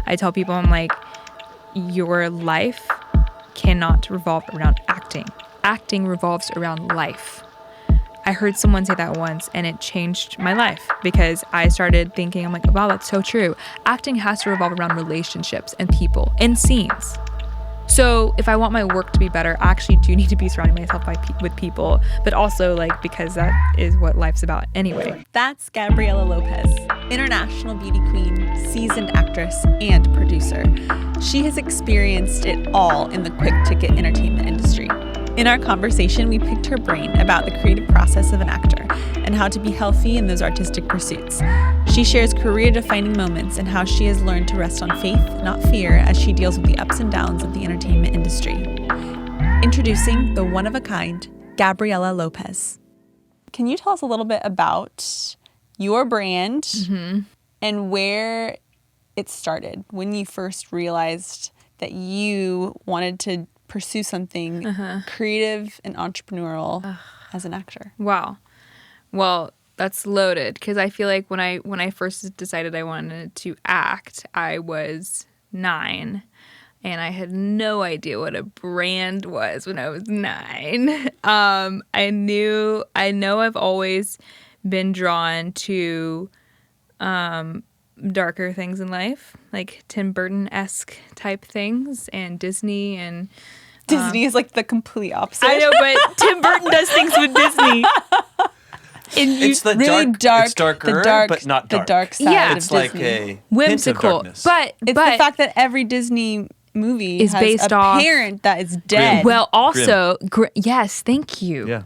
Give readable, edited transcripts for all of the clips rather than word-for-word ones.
I tell people, I'm like, your life cannot revolve around acting. Acting revolves around life. I heard someone say that once, and it changed my life because I started thinking, I'm like, wow, that's so true. Acting has to revolve around relationships and people and scenes. So if I want my work to be better, I actually do need to be surrounding myself with people, but also like because that is what life's about anyway. That's Gabriela Lopez, international beauty queen, seasoned actress, and producer. She has experienced it all in the quick ticket entertainment industry. In our conversation, we picked her brain about the creative process of an actor and how to be healthy in those artistic pursuits. She shares career-defining moments and how she has learned to rest on faith, not fear, as she deals with the ups and downs of the entertainment industry. Introducing the one-of-a-kind, Gabriela Lopez. Can you tell us a little bit about your brand and where it started, when you first realized that you wanted to pursue something creative and entrepreneurial as an actor? Wow. Well, that's loaded because I feel like when I first decided I wanted to act, I was 9 and I had no idea what a brand was when I was 9. I know I've always been drawn to darker things in life, like Tim Burton-esque type things, and Disney and Disney is like the complete opposite. I know, but Tim Burton does things with Disney. And It's the really dark, it's darker, the dark, but not dark. The dark side Yeah. of It's like Disney. a whimsical, hint of darkness. but It's the fact that every Disney movie is has based a off parent that is dead. well, also, yes, thank you. Yeah.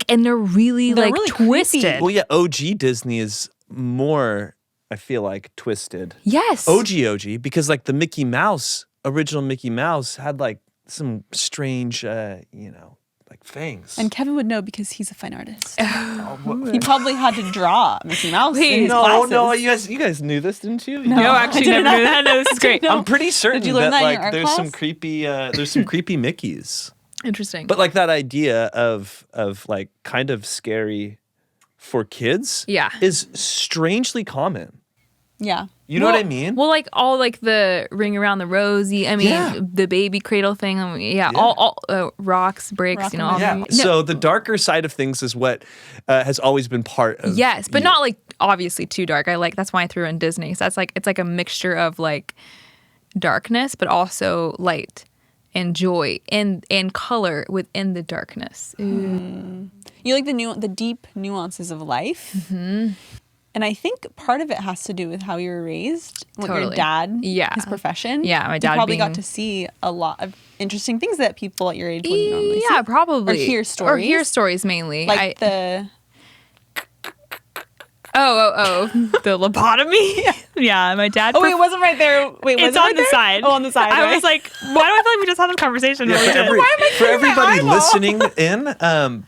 And they're really They're like really twisted. creepy. Well, yeah, OG Disney is more, I feel like, twisted. Yes. OG, because like the original Mickey Mouse had like some strange, like fangs. And Kevin would know because he's a fine artist. He probably had to draw Mickey Mouse in his no, classes. you guys knew this, didn't you? No, actually, never knew that. No, this is great. I'm pretty certain Did you learn that in like your art there's class? some creepy Mickeys. Interesting. But like that idea of like kind of scary for kids is strangely common. Yeah. You know what I mean? Well, like all like the ring around the rosy. I mean, the baby cradle thing. All rocks, breaks. Rock All yeah. No, So the darker side of things is what has always been part of. yes, but you. not like obviously too dark. That's why I threw in Disney. So that's like it's like a mixture of like darkness, but also light and joy and color within the darkness. You like the deep nuances of life. Mm-hmm. And I think part of it has to do with how you were raised, what your Totally. dad, Yeah. his profession. Yeah, my dad You probably being- got to see a lot of interesting things that people at your age wouldn't normally see. Yeah, probably. Or hear stories. Or hear stories mainly. Like the the lobotomy. Yeah, my dad. Oh wait, it wasn't right there. Wait, was It's it on right the there? side. Oh, on the side. I right? was like, why do I feel like we just had this conversation? Yeah, Really did. for everybody listening in,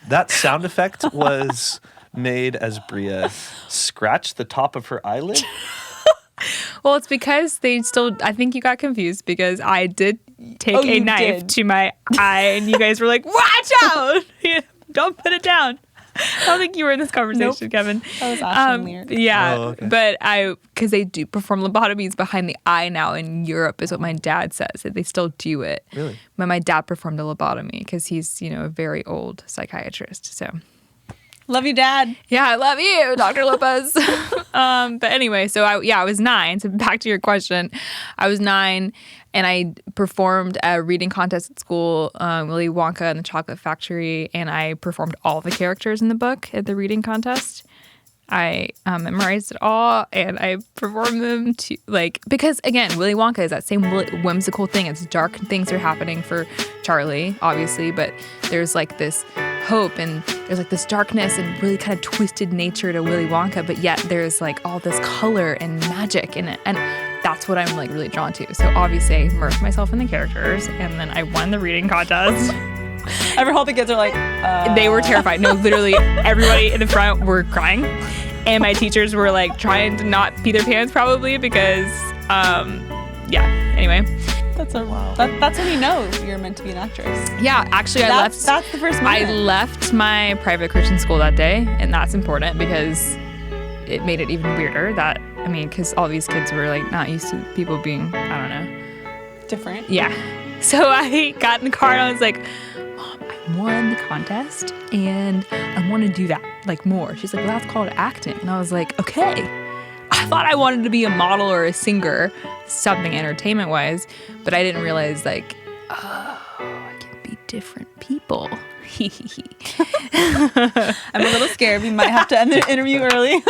that sound effect was made as Bria scratched the top of her eyelid. Well, it's because I think you got confused because I did take a you knife did. to my eye and you guys were like, watch out! Don't put it down. I don't think you were in this conversation, Kevin. That was Ashton Lear. Yeah, Oh, okay. but because they do perform lobotomies behind the eye now in Europe is what my dad says. That they still do it. Really? But my dad performed a lobotomy because he's, a very old psychiatrist. So Love you, Dad. yeah, I love you, Dr. Lopez. But anyway, so I was 9. So back to your question, I was 9 and I performed a reading contest at school, Willy Wonka and the Chocolate Factory, and I performed all the characters in the book at the reading contest. I memorized it all and I performed them to because again, Willy Wonka is that same whimsical thing. It's dark things are happening for Charlie, obviously, but there's like this hope and there's like this darkness and really kind of twisted nature to Willy Wonka, but yet there's like all this color and magic in it. And that's what I'm like really drawn to. So obviously I immersed myself in the characters and then I won the reading contest. All the kids are like, They were terrified. No, literally everybody in the front were crying. And my teachers were like trying to not pee their pants probably because, anyway. that's when you know you're meant to be an actress. Yeah, actually That's the first moment. I left my private Christian school that day, and that's important because it made it even weirder that I mean, because all these kids were like not used to people being, I don't know. Different. Yeah. So I got in the car and I was like, Mom, I won the contest and I want to do that like more. She's like, well, that's called acting. And I was like, okay. I thought I wanted to be a model or a singer, something entertainment wise, but I didn't realize like, oh, I can be different people. I'm a little scared. We might have to end the interview early.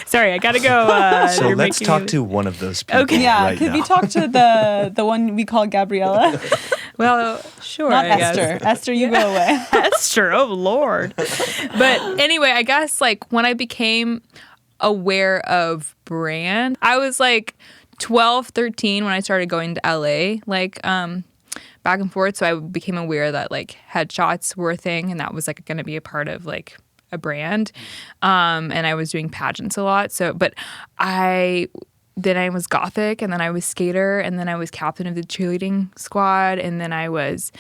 Sorry, I gotta go. So let's talk to one of those people. Okay. Yeah, right could now. we talk to the one we call Gabriela? Well, sure. Not I guess. Esther. Esther, you go away. Esther, oh Lord. But anyway, I guess like when I became aware of brand, I was like 12, 13 when I started going to LA, like back and forth. So I became aware that like headshots were a thing and that was like going to be a part of like a brand. And I was doing pageants a lot. So, but then I was gothic, and then I was skater, and then I was captain of the cheerleading squad, and then I was,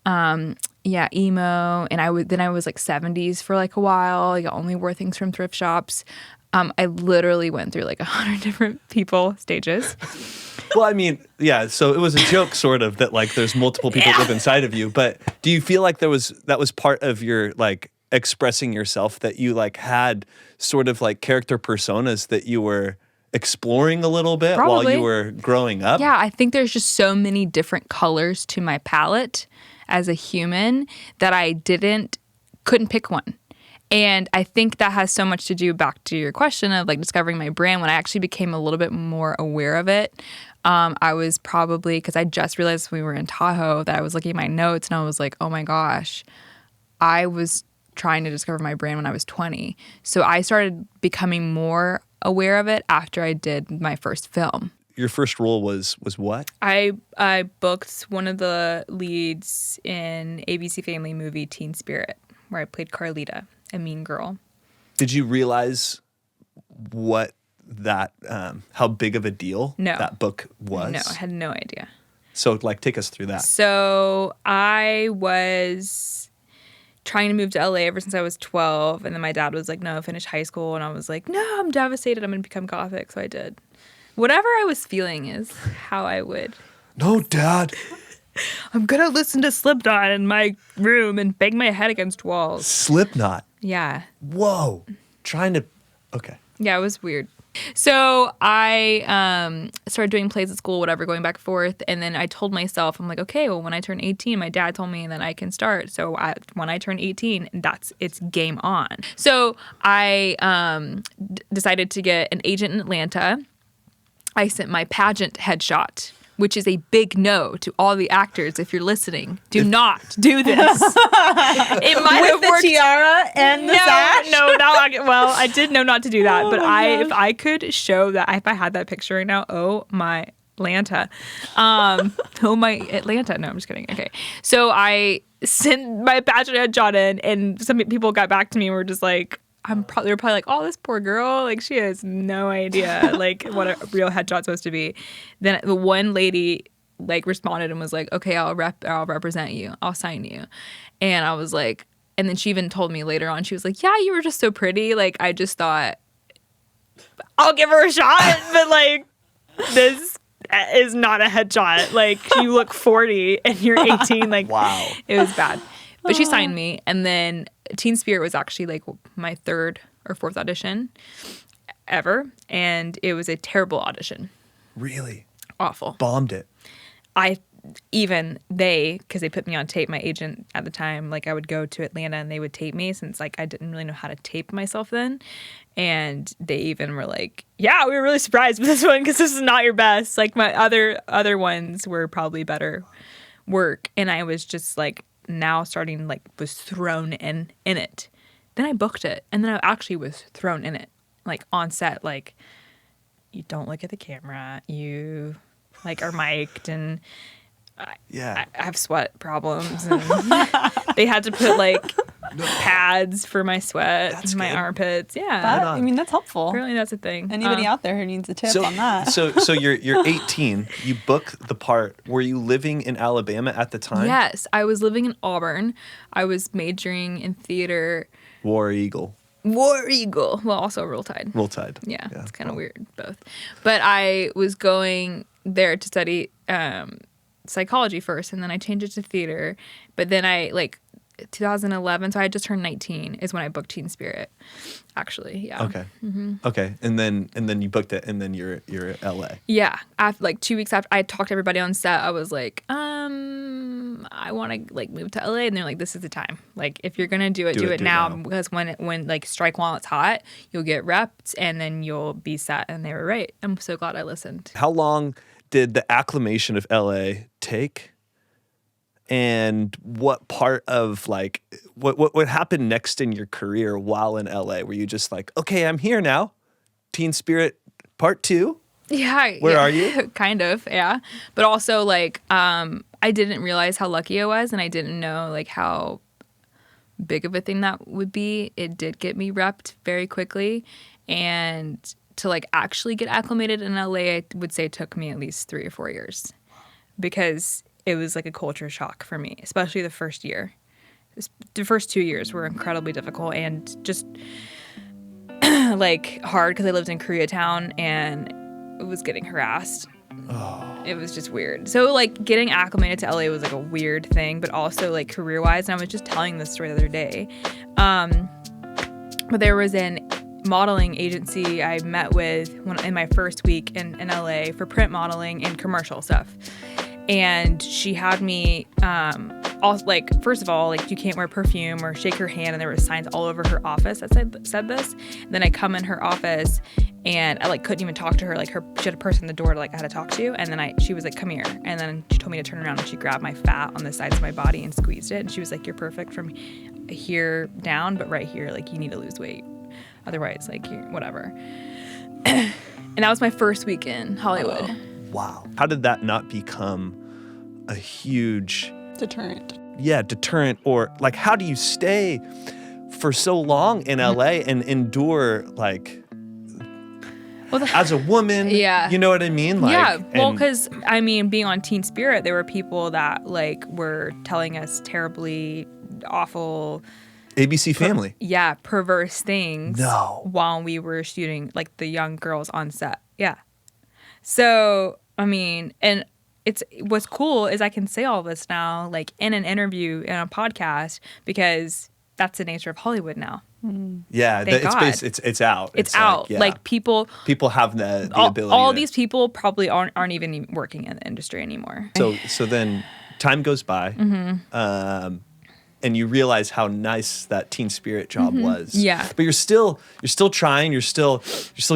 emo, and I was like 70s for like a while. Like I only wore things from thrift shops. I literally went through like 100 different stages. Well, I mean, yeah, so it was a joke sort of that like there's multiple people live inside of you, but do you feel like that was part of your like expressing yourself, that you like had sort of like character personas that you were exploring a little bit Probably. while you were growing up? Yeah, I think there's just so many different colors to my palette as a human that I couldn't pick one. And I think that has so much to do, back to your question of like discovering my brand, when I actually became a little bit more aware of it. I was probably, because I just realized we were in Tahoe, that I was looking at my notes and I was like, oh my gosh, I was trying to discover my brand when I was 20. So I started becoming more aware of it after I did my first film. Your first role was what? I booked one of the leads in ABC Family movie Teen Spirit, where I played Carlita, a mean girl. Did you realize what that how big of a deal that book was? No, I had no idea. So like take us through that. So I was trying to move to LA ever since I was 12, and then my dad was like, no, finish high school, and I was like, no, I'm devastated, I'm gonna become gothic. So I did. Whatever I was feeling is how I would. No, Dad. I'm gonna listen to Slipknot in my room and bang my head against walls. Slipknot. Yeah. Whoa. Okay. Yeah, it was weird. So I started doing plays at school, whatever, going back and forth. And then I told myself, I'm like, okay, well, when I turn 18, my dad told me that I can start. So when I turn 18, it's game on. So I decided to get an agent in Atlanta. I sent my pageant headshot, which is a big no to all the actors. If you're listening, do not do this. It might have worked. The tiara and the sash? Well, I did know not to do that. But if I could show that, if I had that picture right now, oh my Atlanta. No, I'm just kidding. Okay. So I sent my pageant headshot in, and some people got back to me and were just like, they were probably like, oh, this poor girl, like she has no idea like what a real headshot's supposed to be. Then the one lady like responded and was like, okay, I'll represent you, I'll sign you. And I was like, and then she even told me later on, she was like, yeah, you were just so pretty, like I just thought I'll give her a shot, but like this is not a headshot, like you look 40 and you're 18. Like wow, it was bad. But she signed me, and then Teen Spirit was actually like my third or fourth audition ever, and it was a terrible audition. Really? Awful. Bombed it. Because they put me on tape, my agent at the time, like I would go to Atlanta and they would tape me, since like I didn't really know how to tape myself then. And they even were like, yeah, we were really surprised with this one because this is not your best. Like my other ones were probably better work. And I was just like, now starting like was thrown in it. Then I booked it, and then I actually was thrown in it, like on set. Like, you don't look at the camera, you like are mic'd, and I have sweat problems, and they had to put like pads for my sweat. That's my armpits. Yeah, I mean, that's helpful. Apparently that's a thing. Anybody out there who needs a tip on that? So you're 18. You book the part. Were you living in Alabama at the time? Yes, I was living in Auburn. I was majoring in theater. War Eagle. War Eagle. Well, also Roll Tide. Roll Tide. Yeah, it's kind of weird, both. But I was going there to study psychology first, and then I changed it to theater. But then 2011, so I had just turned 19 is when I booked Teen Spirit, actually. Yeah. Okay. Okay. And then you booked it, and then you're at LA. Yeah. After, 2 weeks after I talked to everybody on set, I was like, I want to move to LA, and they're like, this is the time. If you're gonna do it now, because when strike while it's hot, you'll get repped, and then you'll be set. And they were right. I'm so glad I listened. How long did the acclimation of LA take? And what part of what happened next in your career while in LA? Were you just okay, I'm here now, Teen Spirit Part 2? Yeah. Where are you? Kind of, yeah. But also I didn't realize how lucky I was, and I didn't know how big of a thing that would be. It did get me repped very quickly, and to actually get acclimated in LA, I would say took me at least 3 or 4 years, because it was a culture shock for me, especially the first year. The first 2 years were incredibly difficult and just hard, because I lived in Koreatown and I was getting harassed. Oh. It was just weird. So getting acclimated to LA was a weird thing, but also career-wise. And I was just telling this story the other day. But there was an modeling agency I met with in my first week in LA for print modeling and commercial stuff. And she had me, first of all, you can't wear perfume or shake her hand. And there were signs all over her office that said this. And then I come in her office, and I couldn't even talk to her. She had a person at the door I had to talk to. And then she was come here. And then she told me to turn around, and she grabbed my fat on the sides of my body and squeezed it. And she was like, you're perfect from here down, but right here, you need to lose weight. Otherwise, whatever. And that was my first week in Hollywood. Oh, wow. How did that not become a huge deterrent? Yeah, deterrent. Or how do you stay for so long in LA and endure as a woman? Yeah. You know what I mean? Yeah. Well, because being on Teen Spirit, there were people that were telling us terribly awful ABC Family. Perverse things. No. While we were shooting the young girls on set. Yeah. So and what's cool is I can say all this now, in an interview, in a podcast, because that's the nature of Hollywood now. Yeah, it's out. It's out. People have the ability. All these people probably aren't even working in the industry anymore. So then time goes by, and you realize how nice that Teen Spirit job was. Yeah. But you're still trying. You're still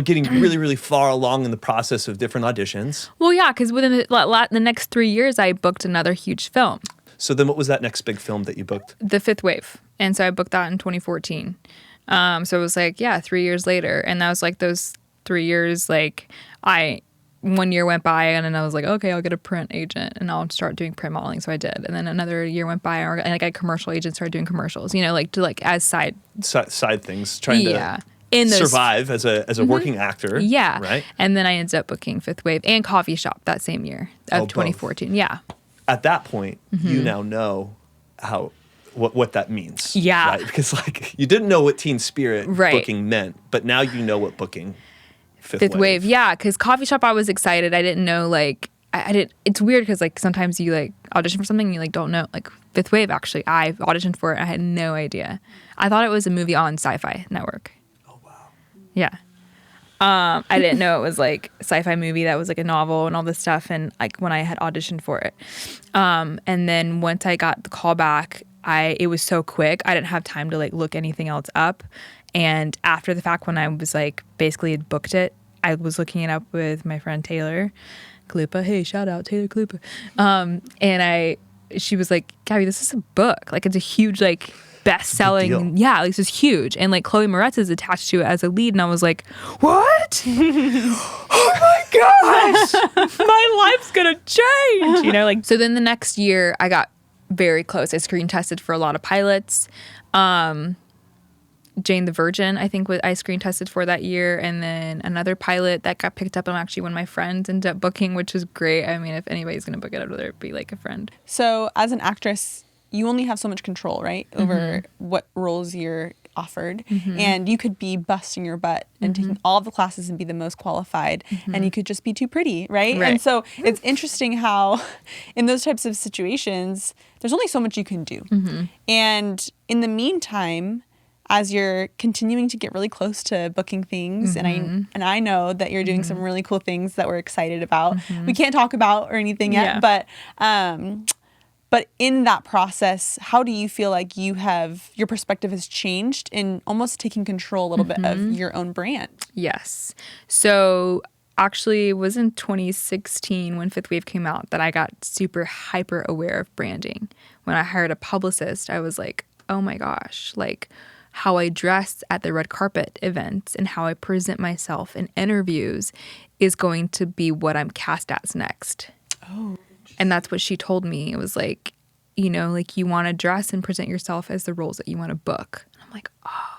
getting really, really far along in the process of different auditions. Well, yeah, because within the next 3 years, I booked another huge film. So then what was that next big film that you booked? The Fifth Wave. And so I booked that in 2014. So it was 3 years later. And that was those 3 years, 1 year went by, and then I was like, okay, I'll get a print agent and I'll start doing print modeling. So I did. And then another year went by, and I got a commercial agent, started doing commercials, as side things, trying to survive as a working actor. Yeah. Right. And then I ended up booking Fifth Wave and Coffee Shop that same year of 2014. Both. Yeah. At that point, you now know what that means. Yeah. Right? Because you didn't know what Teen Spirit booking meant, but now you know what booking Fifth Wave. Yeah, because Coffee Shop, I was excited. I didn't know, I didn't. It's weird because sometimes you audition for something and you don't know. Fifth Wave, actually, I auditioned for it. I had no idea. I thought it was a movie on Sci-Fi Network. Oh wow. Yeah. I didn't know it was a sci-fi movie that was a novel and all this stuff. And when I had auditioned for it, and then once I got the call back, it was so quick. I didn't have time to look anything else up. And after the fact, when I was basically had booked it, I was looking it up with my friend Taylor Kalupa. Hey, shout out Taylor Kalupa. And she was like, Gabby, this is a book. It's a huge best-selling. Yeah, this is huge. And Chloe Moretz is attached to it as a lead. And I was like, what? Oh my gosh, my life's gonna change. So then the next year I got very close. I screen tested for a lot of pilots. Jane the Virgin, I think, I screen tested for that year, and then another pilot that got picked up, and actually one of my friends ended up booking, which was great. If anybody's gonna book it, I'd rather it be a friend. So as an actress, you only have so much control, right, over what roles you're offered, and you could be busting your butt and taking all of the classes and be the most qualified, and you could just be too pretty, right? And so it's interesting how in those types of situations, there's only so much you can do. And in the meantime, as you're continuing to get really close to booking things, and I know that you're doing some really cool things that we're excited about. We can't talk about or anything yet, but in that process, how do you feel like your perspective has changed in almost taking control a little bit of your own brand? Yes. So actually, it was in 2016 when Fifth Wave came out that I got super hyper aware of branding. When I hired a publicist, I was like, oh my gosh, like how I dress at the red carpet events and how I present myself in interviews is going to be what I'm cast as next. Oh. And that's what she told me. It was like, you know, like you want to dress and present yourself as the roles that you want to book. And I'm like, oh.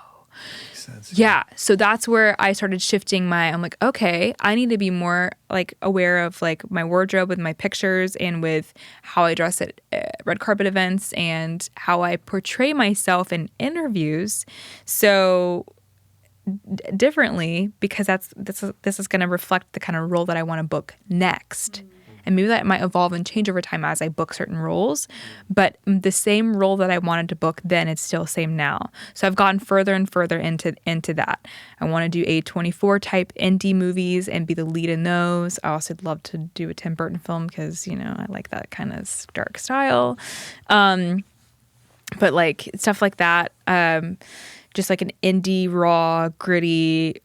Makes sense. Yeah. So that's where I started shifting I'm like, okay, I need to be more like aware of like my wardrobe with my pictures and with how I dress at red carpet events and how I portray myself in interviews. So differently, because this is going to reflect the kind of role that I want to book next. And maybe that might evolve and change over time as I book certain roles. But the same role that I wanted to book then, it's still the same now. So I've gotten further and further into that. I want to do A24 type indie movies and be the lead in those. I also love to do a Tim Burton film because, you know, I like that kind of dark style. But like stuff like that, just like an indie, raw, gritty,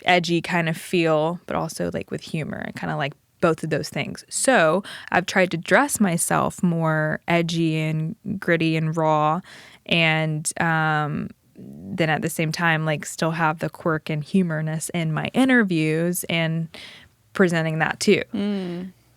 edgy kind of feel, but also like with humor and kind of like both of those things. So I've tried to dress myself more edgy and gritty and raw, and then at the same time, like still have the quirk and humorness in my interviews and presenting that too.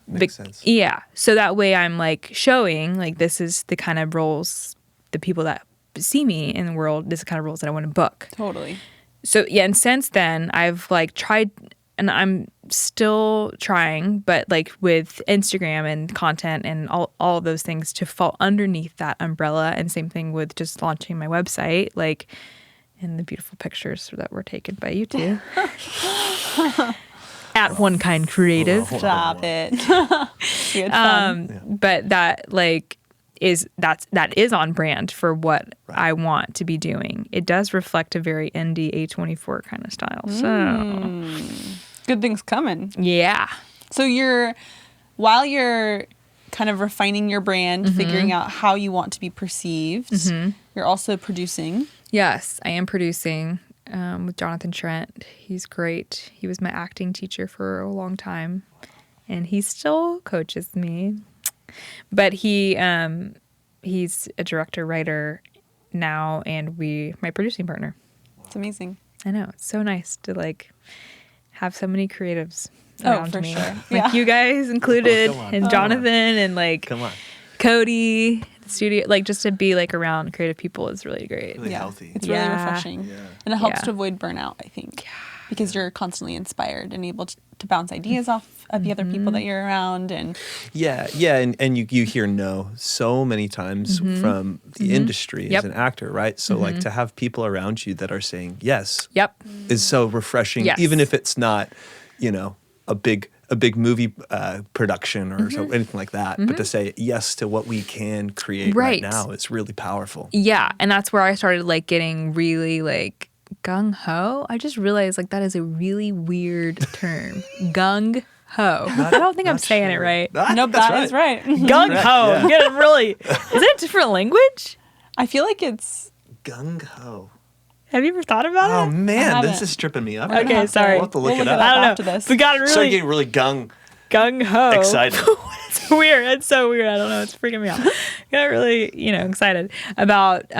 Makes sense. Yeah. So that way I'm like showing like this is the kind of roles, the people that see me in the world, this is the kind of roles that I want to book. Totally. So yeah, and since then I've like tried, and I'm still trying, but like with Instagram and content and all those things to fall underneath that umbrella. And same thing with just launching my website, like in the beautiful pictures that were taken by you two. At OneKind Creative. Stop it. Good fun. But that like that is on brand for what I want to be doing. It does reflect a very indie A24 kind of style. So good things coming. Yeah. So while you're kind of refining your brand, figuring out how you want to be perceived, you're also producing. Yes, I am producing with Jonathan Trent. He's great. He was my acting teacher for a long time, and he still coaches me. But he's a director, writer now, and my producing partner. It's amazing. I know. It's so nice to like have so many creatives around for me. sure. Like you guys included, on. and Jonathan, and like Come on. Cody, the studio. Like just to be like around creative people is really great. Really healthy. It's really refreshing. Yeah. And it helps Yeah. to avoid burnout, I think. Because you're constantly inspired and able to bounce ideas off of the other people that you're around. And Yeah, and you hear no so many times from the industry Yep. as an actor, right? So like to have people around you that are saying yes Yep. is so refreshing, Yes. even if it's not, you know, a big movie production or so, anything like that. But to say yes to what we can create right Right. now is really powerful. Yeah, and that's where I started like getting really like gung ho. I just realized like that is a really weird term. Gung ho. I don't think I'm saying it right. nope, that is right. Gung ho. Yeah. I'm getting really. Is it a different language? I feel like it's Gung ho. Have you ever thought about Oh it? man, this haven't. is tripping me up. We're gonna have to- sorry. We'll have to look we'll it look up. it I don't know. after this. We got Started really getting really gung gung ho. excited. It's weird. It's so weird. I don't know. It's freaking me out. Got really, excited about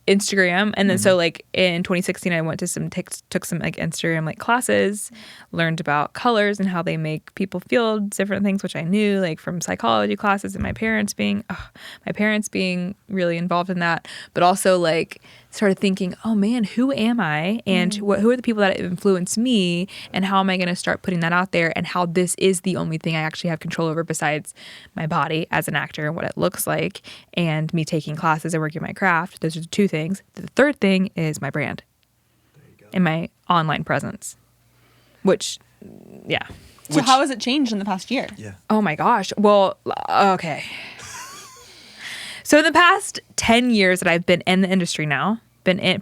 Instagram. And then so like in 2016, I went to took some like Instagram like classes, learned about colors and how they make people feel different things, which I knew like from psychology classes and my parents being really involved in that, but also like started thinking, oh man, who am I? And who are the people that influence me? And how am I going to start putting that out there? And how this is the only thing I actually have control over besides my body as an actor and what it looks like, and me taking classes and working my craft. Those are the two things. The third thing is my brand and my online presence, which, yeah. So how has it changed in the past year? Yeah. Oh my gosh. Well, okay. So in the past 10 years that I've been in the industry now,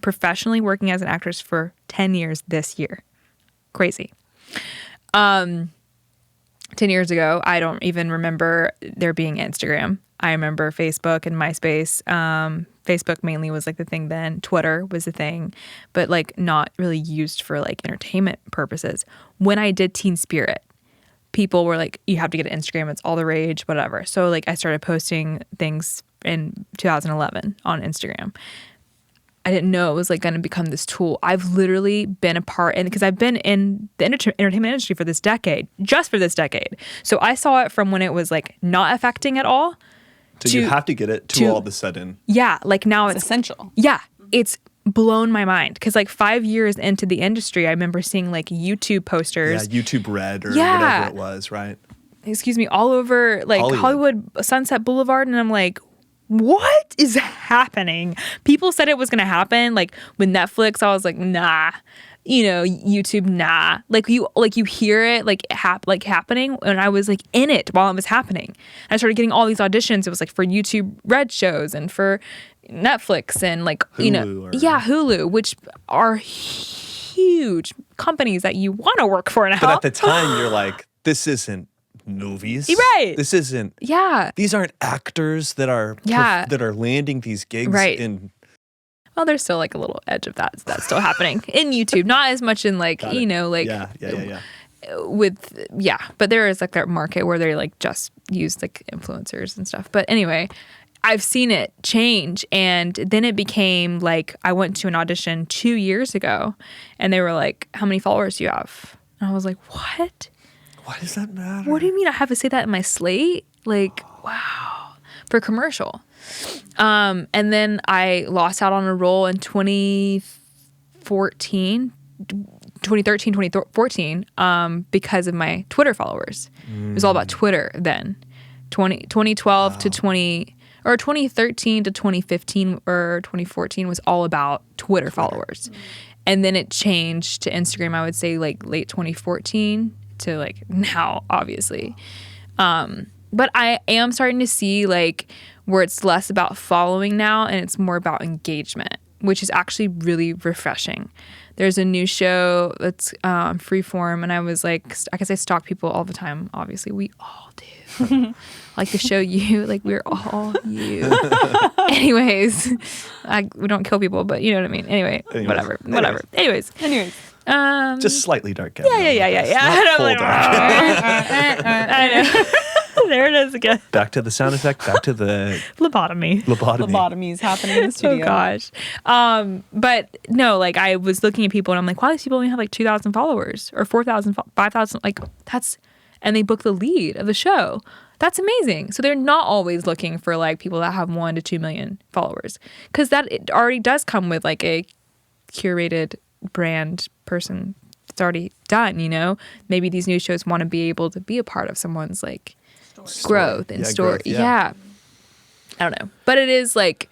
professionally working as an actress for 10 years this year. Crazy. 10 years ago, I don't even remember there being Instagram. I remember Facebook and MySpace. Facebook mainly was like the thing then. Twitter was the thing, but like not really used for like entertainment purposes. When I did Teen Spirit, people were like, you have to get an Instagram. It's all the rage, whatever. So like I started posting things in 2011 on Instagram. I didn't know it was like going to become this tool. I've literally been a part, and because I've been in the entertainment industry for this decade, just for this decade. So I saw it from when it was like not affecting at all. So you have to get it to all of a sudden. Yeah, like now It's essential. Yeah, it's blown my mind because like 5 years into the industry, I remember seeing like YouTube posters. Yeah, YouTube Red or whatever it was, right? Excuse me, all over like Hollywood Sunset Boulevard, and I'm like, what is happening? People said it was gonna happen. Like with Netflix, I was like, nah. You know, YouTube, nah. Like you hear it like happening, and I was like in it while it was happening. And I started getting all these auditions. It was like for YouTube Red shows and for Netflix and like Hulu Hulu, which are huge companies that you want to work for now. But at the time, you're like, this isn't movies, right? This isn't. Yeah. These aren't actors that are that are landing these gigs in. Well, there's still like a little edge of that's still happening in YouTube, not as much in like but there is like that market where they like just use like influencers and stuff. But anyway, I've seen it change, and then it became like I went to an audition 2 years ago, and they were like, "How many followers do you have?" And I was like, "What? Why does that matter? What do you mean I have to say that in my slate? Like, wow, for commercial." And then I lost out on a role in 2013, 2014, because of my Twitter followers. It was all about Twitter then. 2012 to 2013 to 2015 or 2014 was all about Twitter followers. And then it changed to Instagram, I would say like late 2014 to like now, obviously. But I am starting to see like where it's less about following now and it's more about engagement, which is actually really refreshing. There's a new show that's Freeform, and I was like, I guess I stalk people all the time. Obviously, we all do. Like the show You, like we're all you. Anyways, we don't kill people, but you know what I mean. Anyway. Whatever. Anyways. Just slightly dark. Yeah. Not full dark. I know. There it is again. Back to the sound effect. Back to the lobotomy. Lobotomy is happening in the studio. Oh gosh. But no, like I was looking at people and I'm like, wow, these people only have like 2,000 followers or 4,000, 5,000. Like and they book the lead of the show. That's amazing. So they're not always looking for like people that have 1 to 2 million followers, because it already does come with like a curated brand person. It's already done, you know. Maybe these new shows want to be able to be a part of someone's like growth and story. Yeah. I don't know. But it is like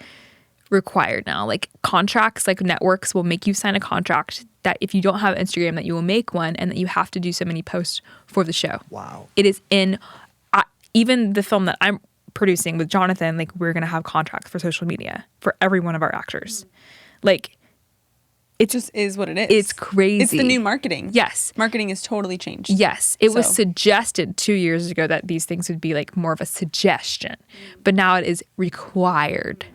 required now. Like contracts, like networks will make you sign a contract that if you don't have Instagram, that you will make one and that you have to do so many posts for the show. Wow. It is in even the film that I'm producing with Jonathan, like we're going to have contracts for social media for every one of our actors. Like it just is what it is. It's crazy. It's the new marketing. Yes. Marketing has totally changed. Yes. It was suggested 2 years ago that these things would be like more of a suggestion, but now it is required.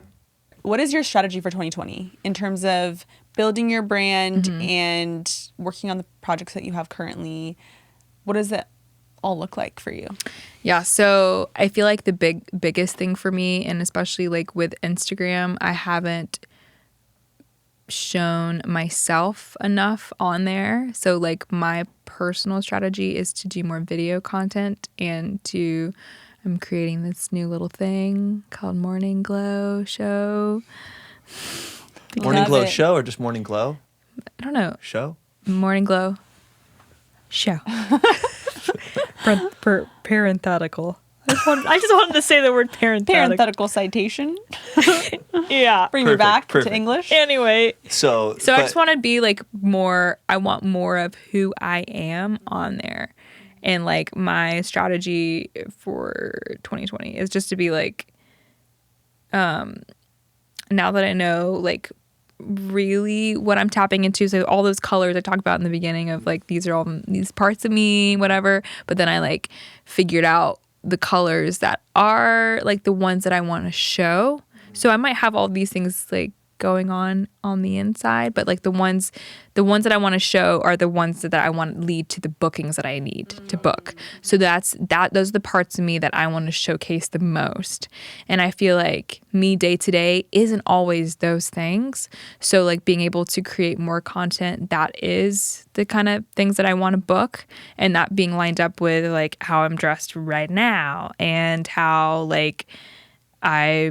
What is your strategy for 2020 in terms of building your brand and working on the projects that you have currently? What does it all look like for you? Yeah, so I feel like the biggest thing for me, and especially like with Instagram, I haven't shown myself enough on there. So like my personal strategy is to do more video content, and I'm creating this new little thing called Morning Glow Show. Morning Love Glow it. show or just Morning Glow I don't know. show? Morning Glow show. Parenthetical. I just wanted to say the word parenthetical. Parenthetical citation. Yeah. Bring me back Perfect. to English. Anyway, So I just want to be like more. I want more of who I am on there, and like my strategy for 2020 is just to be like, now that I know like really what I'm tapping into. So all those colors I talked about in the beginning of like these are all these parts of me, whatever. But then I like figured out the colors that are like the ones that I want to show. So I might have all these things like going on the inside, but like the ones that I want to show are the ones that I want to lead to the bookings that I need to book. So those are the parts of me that I want to showcase the most. And I feel like me day to day isn't always those things. So like being able to create more content that is the kind of things that I want to book, and that being lined up with like how I'm dressed right now and how like I,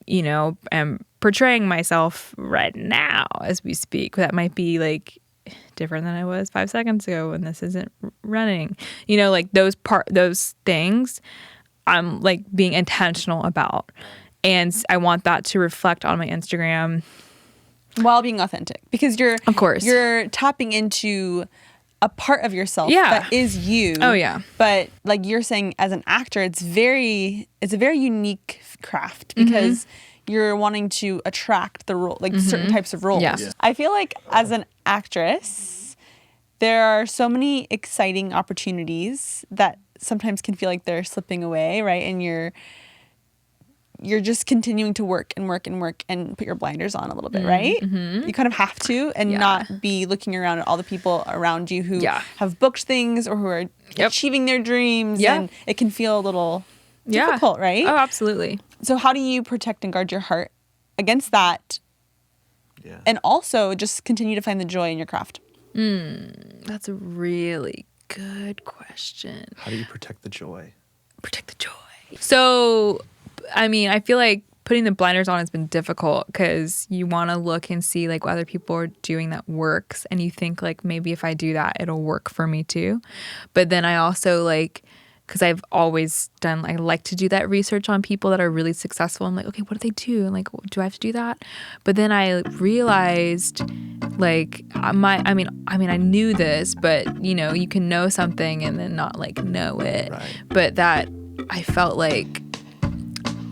am portraying myself right now as we speak. That might be like different than I was 5 seconds ago when this isn't running. Like those things I'm like being intentional about. And I want that to reflect on my Instagram. While being authentic. Because Of course. you're tapping into a part of yourself Yeah. that is you. Oh, yeah. But like you're saying, as an actor, it's a very unique craft because you're wanting to attract the role, like certain types of roles. Yeah. I feel like as an actress, there are so many exciting opportunities that sometimes can feel like they're slipping away, right? And you're just continuing to work and work and work and put your blinders on a little bit, right? You kind of have to and not be looking around at all the people around you who have booked things or who are achieving their dreams. Yeah. And it can feel a little difficult, right? Oh, absolutely. So how do you protect and guard your heart against that? Yeah. And also just continue to find the joy in your craft? That's a really good question. How do you protect the joy? Protect the joy. So, I mean, I feel like putting the blinders on has been difficult because you want to look and see like what other people are doing that works. And you think like maybe if I do that, it'll work for me too. But then I also like, because I've always done, I like to do that research on people that are really successful. I'm like, okay, what do they do? And like, do I have to do that? But then I realized like I knew this, but you can know something and then not like know it. Right. But that I felt like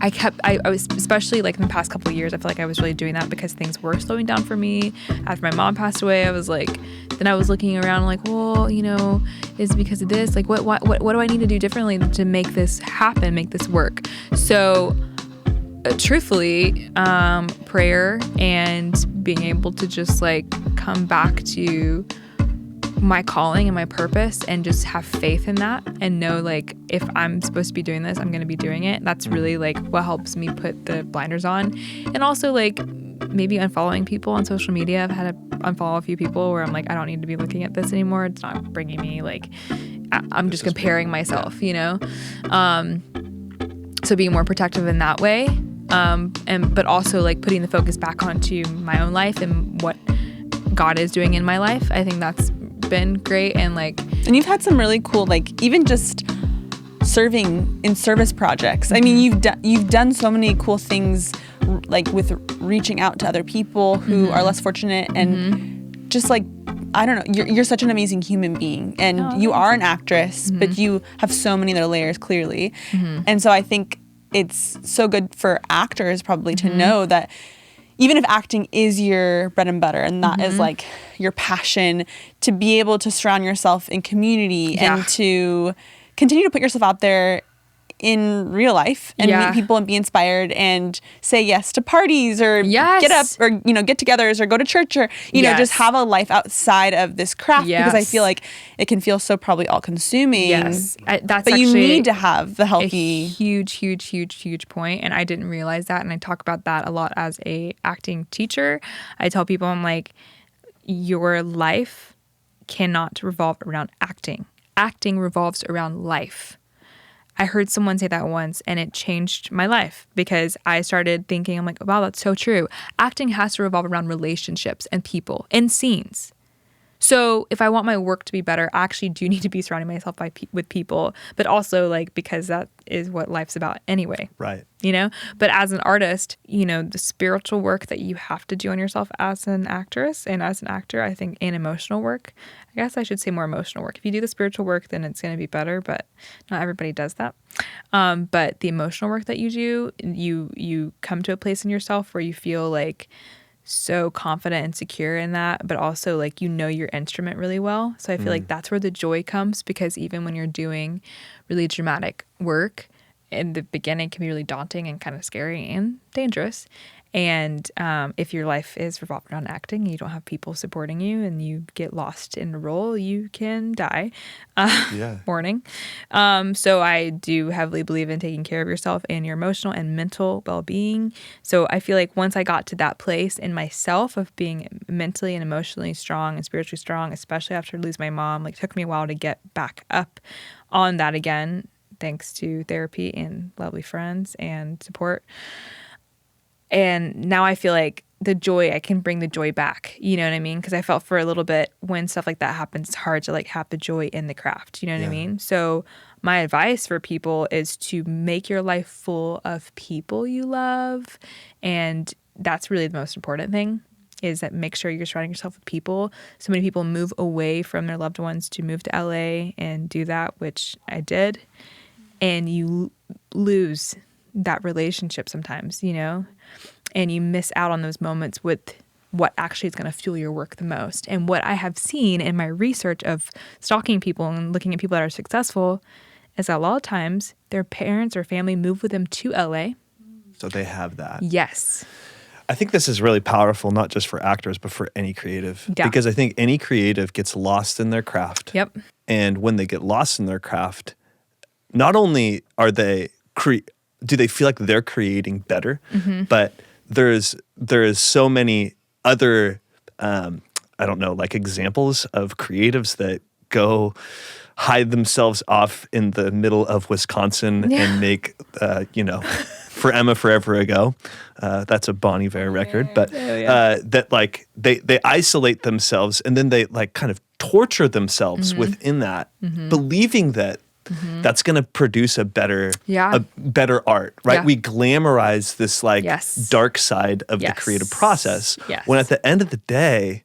I was, especially like in the past couple of years, I feel like I was really doing that because things were slowing down for me. After my mom passed away, I was like, then I was looking around like, well, is it because of this? Like, what do I need to do differently to make this happen, make this work? So truthfully, prayer and being able to just like come back to my calling and my purpose and just have faith in that and know like if I'm supposed to be doing this, I'm going to be doing it. That's really like what helps me put the blinders on. And also like maybe unfollowing people on social media. I've had to unfollow a few people where I'm like, I don't need to be looking at this anymore. It's not bringing me like, I'm just comparing myself, so being more protective in that way. But also like putting the focus back onto my own life and what God is doing in my life. I think that's been great. And you've had some really cool, like even just serving in service projects. I mean, you've done so many cool things, like with reaching out to other people who are less fortunate, and just like, I don't know, you're such an amazing human being, and you are an actress, but you have so many other layers clearly. And so I think it's so good for actors probably to know that even if acting is your bread and butter and that is like your passion, to be able to surround yourself in community and to continue to put yourself out there in real life and meet people and be inspired and say yes to parties or get up or, get-togethers or go to church or, just have a life outside of this craft because I feel like it can feel so probably all-consuming. Yes. But you need to have the healthy... A huge point. And I didn't realize that. And I talk about that a lot as a acting teacher. I tell people, I'm like, your life cannot revolve around acting. Acting revolves around life. I heard someone say that once and it changed my life because I started thinking, I'm like, wow, that's so true. Acting has to revolve around relationships and people and scenes. So if I want my work to be better, I actually do need to be surrounding myself with people, but also like because that is what life's about anyway. Right. You know, but as an artist, you know, the spiritual work that you have to do on yourself as an actress and as an actor, I think, and emotional work. I guess I should say more emotional work. If you do the spiritual work, then it's going to be better, but not everybody does that. But the emotional work that you do, you come to a place in yourself where you feel like so confident and secure in that, but also like you know your instrument really well. So I feel like that's where the joy comes, because even when you're doing really dramatic work, in the beginning can be really daunting and kind of scary and dangerous. And if your life is revolved around acting, you don't have people supporting you and you get lost in a role, you can die. Warning. So I do heavily believe in taking care of yourself and your emotional and mental well-being. So I feel like once I got to that place in myself of being mentally and emotionally strong and spiritually strong, especially after losing my mom, like it took me a while to get back up on that again, thanks to therapy and lovely friends and support. And now I feel like the joy, I can bring the joy back. You know what I mean? Because I felt for a little bit when stuff like that happens, it's hard to like have the joy in the craft. You know what I mean? So my advice for people is to make your life full of people you love. And that's really the most important thing, is that make sure you're surrounding yourself with people. So many people move away from their loved ones to move to LA and do that, which I did. And you lose that relationship sometimes, you know, and you miss out on those moments with what actually is going to fuel your work the most. And what I have seen in my research of stalking people and looking at people that are successful is that a lot of times their parents or family move with them to LA. So they have that. Yes. I think this is really powerful, not just for actors, but for any creative. Yeah. Because I think any creative gets lost in their craft. Yep. And when they get lost in their craft, not only are they do they feel like they're creating better, but there is so many other I don't know, like examples of creatives that go hide themselves off in the middle of Wisconsin and make For Emma Forever Ago. That's a Bon Iver record, but that like they isolate themselves and then they like kind of torture themselves within that, believing that that's going to produce a better art, right? Yeah. We glamorize this like dark side of the creative process when at the end of the day,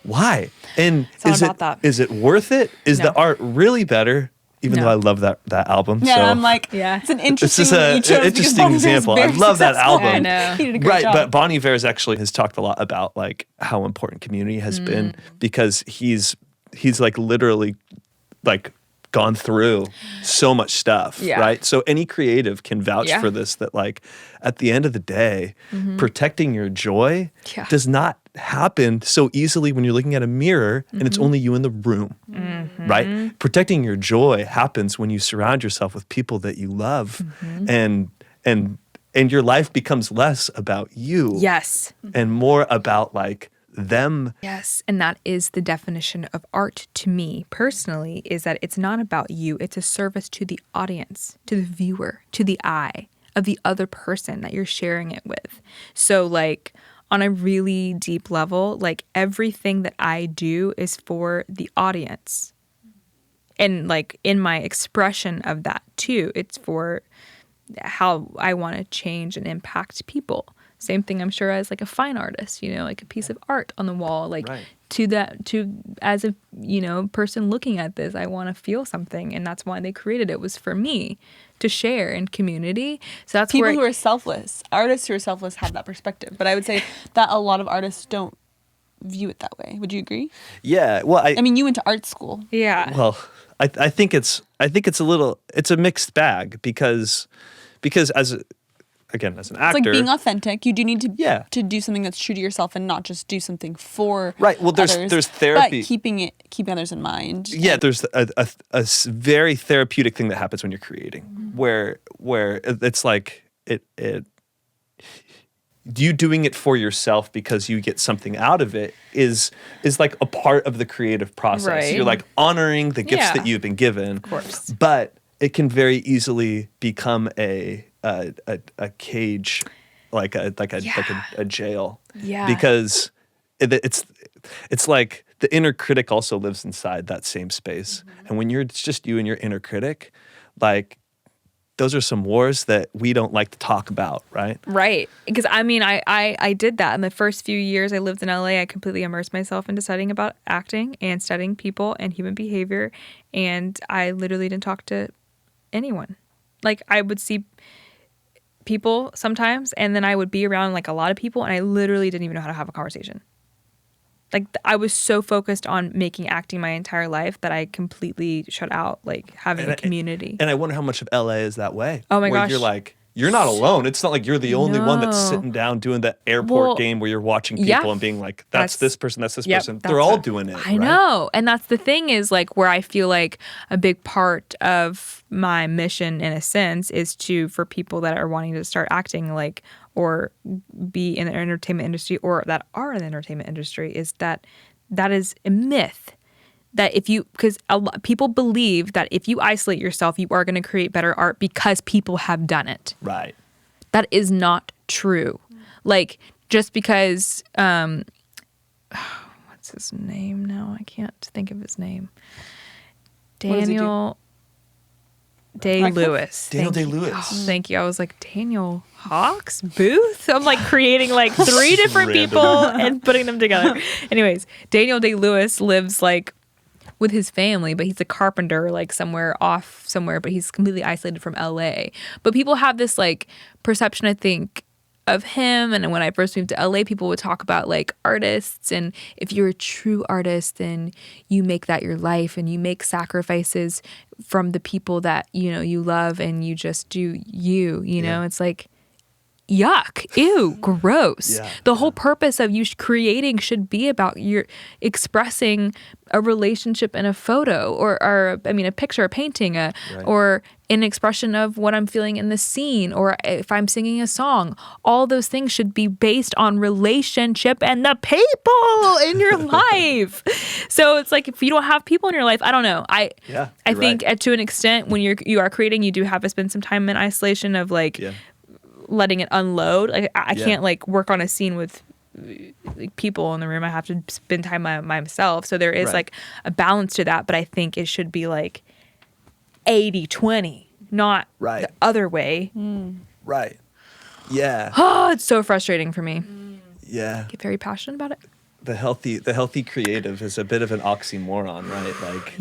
why? And is it worth it? Is the art really better? Even though I love that album. Yeah, so. I'm like, it's an interesting, interesting example. I love that album. I know. He did a great job. But Bon Iver has talked a lot about like how important community has been, because he's like literally like gone through so much stuff, right? So any creative can vouch for this, that like at the end of the day, protecting your joy does not happen so easily when you're looking at a mirror and it's only you in the room, right? Protecting your joy happens when you surround yourself with people that you love, and your life becomes less about you, and more about like them. Yes, and that is the definition of art to me personally, is that it's not about you. It's a service to the audience, to the viewer, to the eye of the other person that you're sharing it with. So like on a really deep level, like everything that I do is for the audience. And like in my expression of that too, it's for how I want to change and impact people. Same thing, I'm sure, as like a fine artist, you know, like a piece of art on the wall, like as a, you know, person looking at this, I want to feel something. And that's why they created it, was for me to share in community. So that's people who are selfless, artists who are selfless have that perspective. But I would say that a lot of artists don't view it that way. Would you agree? Yeah. Well, I mean, you went to art school. Yeah. Well, I think it's a mixed bag because as an actor, it's like being authentic. You do need to do something that's true to yourself and not just do something for Well, there's therapy, but keeping others in mind. Yeah, there's a very therapeutic thing that happens when you're creating, where it's like you doing it for yourself because you get something out of it is like a part of the creative process. Right. You're like honoring the gifts that you've been given. Of course. But it can very easily become a cage, like a jail. Yeah. Because it's like the inner critic also lives inside that same space. And when it's just you and your inner critic, like those are some wars that we don't like to talk about, right? Right. Because I mean, I did that in the first few years I lived in LA. I completely immersed myself into studying about acting and studying people and human behavior. And I literally didn't talk to anyone. Like I would see people sometimes and then I would be around like a lot of people and I literally didn't even know how to have a conversation. Like I was so focused on making acting my entire life that I completely shut out like having a community. And I wonder how much of LA is that way. Oh my where gosh. You're like, you're not alone. It's not like you're the only one that's sitting down doing the airport game where you're watching people and being like, that's this person, that's this person. They're all doing it. I know. And that's the thing is like where I feel like a big part of my mission in a sense is for people that are wanting to start acting like or be in the entertainment industry or that are in the entertainment industry is that is a myth. That because people believe that if you isolate yourself, you are going to create better art because people have done it. Right. That is not true. Like, just because, what's his name now? I can't think of his name. Daniel Day-Lewis. Daniel Day-Lewis. Oh, thank you. I was like, Daniel Hawks Booth? I'm like creating like 3 different people and putting them together. Anyways, Daniel Day-Lewis lives like with his family, but he's a carpenter like somewhere, but he's completely isolated from LA. But people have this like perception, I think, of him. And when I first moved to LA, people would talk about like artists. And if you're a true artist, then you make that your life and you make sacrifices from the people that, you love and you just do you know, it's like, yuck, ew, gross. The whole purpose of you creating should be about your expressing a relationship in a photo or a picture, a painting, or an expression of what I'm feeling in the scene, or if I'm singing a song. All those things should be based on relationship and the people in your life. So it's like if you don't have people in your life, I don't know. I think to an extent when you are creating, you do have to spend some time in isolation of like letting it unload. Like I can't like work on a scene with like people in the room. I have to spend time by myself. So there is like a balance to that, but I think it should be like 80-20, not the other way. Right. Yeah. Oh, it's so frustrating for me. Yeah. I get very passionate about it. The healthy creative is a bit of an oxymoron, right? Like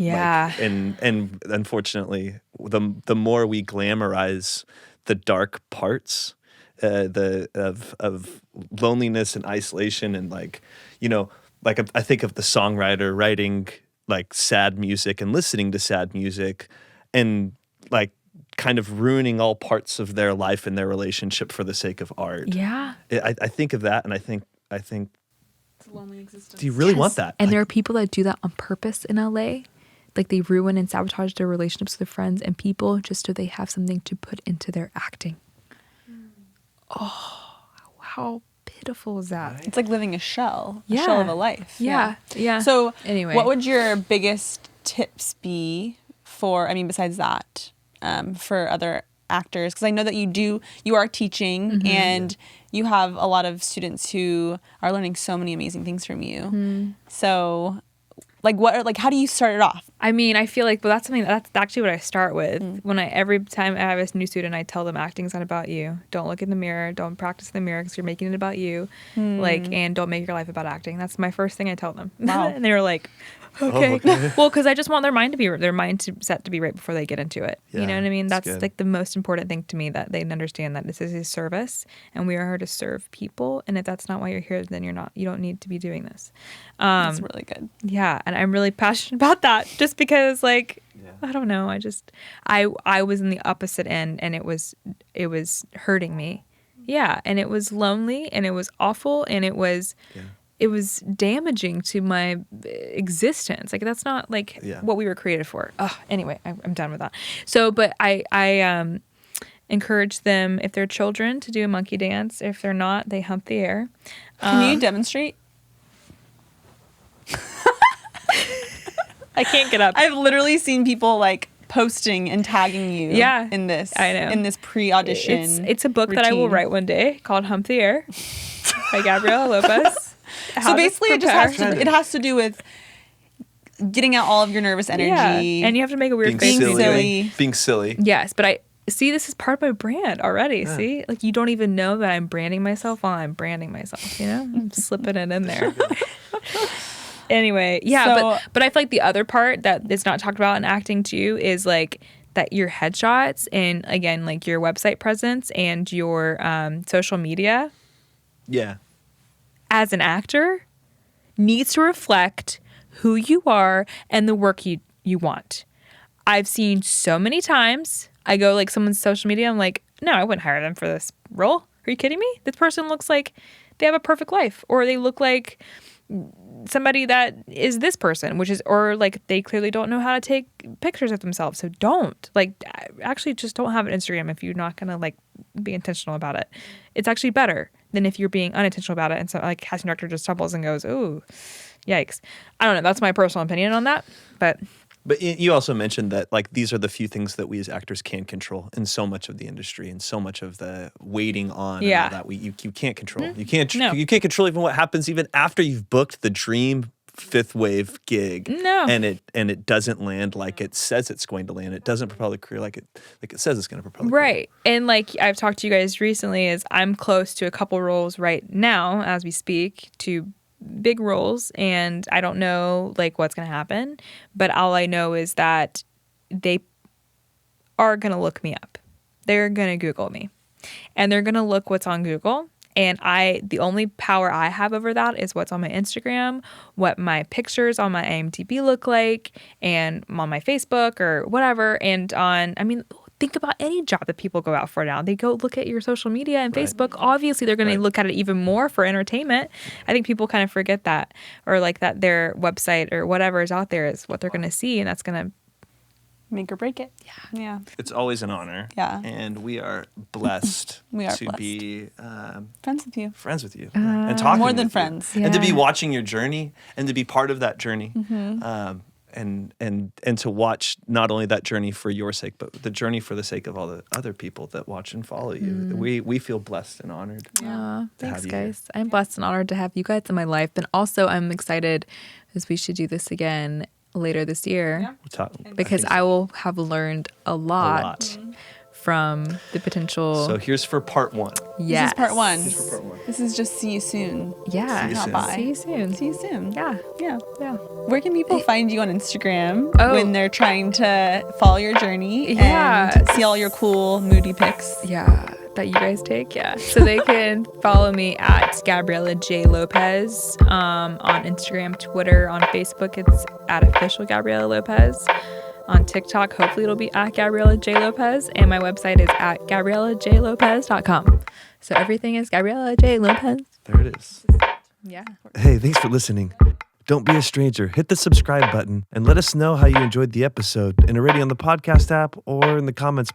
and unfortunately, the more we glamorize the dark parts of loneliness and isolation and like I think of the songwriter writing like sad music and listening to sad music and like kind of ruining all parts of their life and their relationship for the sake of art. Yeah. I think of that and I think it's a lonely existence. do you really want that? And there are people that do that on purpose in LA. Like they ruin and sabotage their relationships with their friends and people just so they have something to put into their acting. Oh, how pitiful is that? It's like living a shell of a life. Yeah. So anyway, what would your biggest tips be for, besides that, for other actors? Because I know that you are teaching and you have a lot of students who are learning so many amazing things from you. So how do you start it off? I feel like, that's actually what I start with. Every time I have a new student, I tell them acting's not about you. Don't look in the mirror. Don't practice in the mirror because you're making it about you. And don't make your life about acting. That's my first thing I tell them. Wow. And they were like, okay. Well, because I just want their mind set to be right before they get into it. You know what I mean? That's like the most important thing to me, that they understand that this is a service and we are here to serve people. And if that's not why you're here, then you don't need to be doing this. That's really good. Yeah. And I'm really passionate about that just because I don't know. I was in the opposite end and it was hurting me. Yeah. And it was lonely and it was awful and it was damaging to my existence. Like that's not what we were created for. Anyway, I'm done with that. So, but I encourage them, if they're children, to do a monkey dance. If they're not, they hump the air. Can you demonstrate? I can't get up. I've literally seen people posting and tagging you in this. I know. In this pre-audition. It's a book that I will write one day called Hump the Air by Gabriela Lopez. So basically it has to do with getting out all of your nervous energy. And you have to make a weird face. Being silly. Yes, but I see this is part of my brand already. Yeah. See? Like you don't even know that I'm branding myself while I'm branding myself, you know? I'm slipping it in there. Anyway, but I feel like the other part that is not talked about in acting too is like that your headshots and again like your website presence and your social media as an actor needs to reflect who you are and the work you want. I've seen so many times I go like someone's social media, I'm like, no, I wouldn't hire them for this role. Are you kidding me? This person looks like they have a perfect life, or they look like somebody that is this person, which is, or like they clearly don't know how to take pictures of themselves. So don't actually just don't have an Instagram if you're not gonna like be intentional about it. It's actually better than if you're being unintentional about it. And so like casting director just stumbles and goes, ooh, yikes. I don't know. That's my personal opinion on that. But you also mentioned that like these are the few things that we as actors can control in so much of the industry and so much of the waiting on and all that you can't control. Mm-hmm. You can't control even what happens even after you've booked the dream fifth wave gig. No. And it doesn't land like it says it's going to land. It doesn't propel the career like it says it's going to propel the career. Right. And like I've talked to you guys recently is I'm close to a couple roles right now as we speak to big roles, and I don't know like what's going to happen, but all I know is that they are going to look me up. They're going to Google me, and they're going to look what's on Google. And the only power I have over that is what's on my Instagram, what my pictures on my IMDb look like, and on my Facebook or whatever. And think about any job that people go out for now. They go look at your social media and Facebook. Obviously, they're going to look at it even more for entertainment. I think people kind of forget that, or like that their website or whatever is out there is what they're going to see, and that's going to make or break it. Yeah. It's always an honor. Yeah. And we are blessed to be friends with you. And talking more than with friends. You. And to be watching your journey and to be part of that journey. Mm-hmm. And to watch not only that journey for your sake, but the journey for the sake of all the other people that watch and follow you. We feel blessed and honored. Yeah. Thanks, guys. I'm blessed and honored to have you guys in my life. But also I'm excited because we should do this again later this year. Yeah. Because I will have learned a lot. From the potential. So here's for part one. This is part one. This is just see you soon. Yeah. See you soon. Yeah. Where can people find you on Instagram when they're trying to follow your journey and see all your cool moody pics? Yeah. That you guys take. Yeah. So they can follow me at Gabriela J. Lopez on Instagram, Twitter, on Facebook. It's at official Gabriela Lopez. On TikTok, hopefully it'll be at Gabriela J. Lopez, and my website is at GabrielaJLopez.com. So everything is Gabriela J. Lopez. There it is. Yeah. Hey, thanks for listening. Don't be a stranger. Hit the subscribe button and let us know how you enjoyed the episode in a rating on the podcast app or in the comments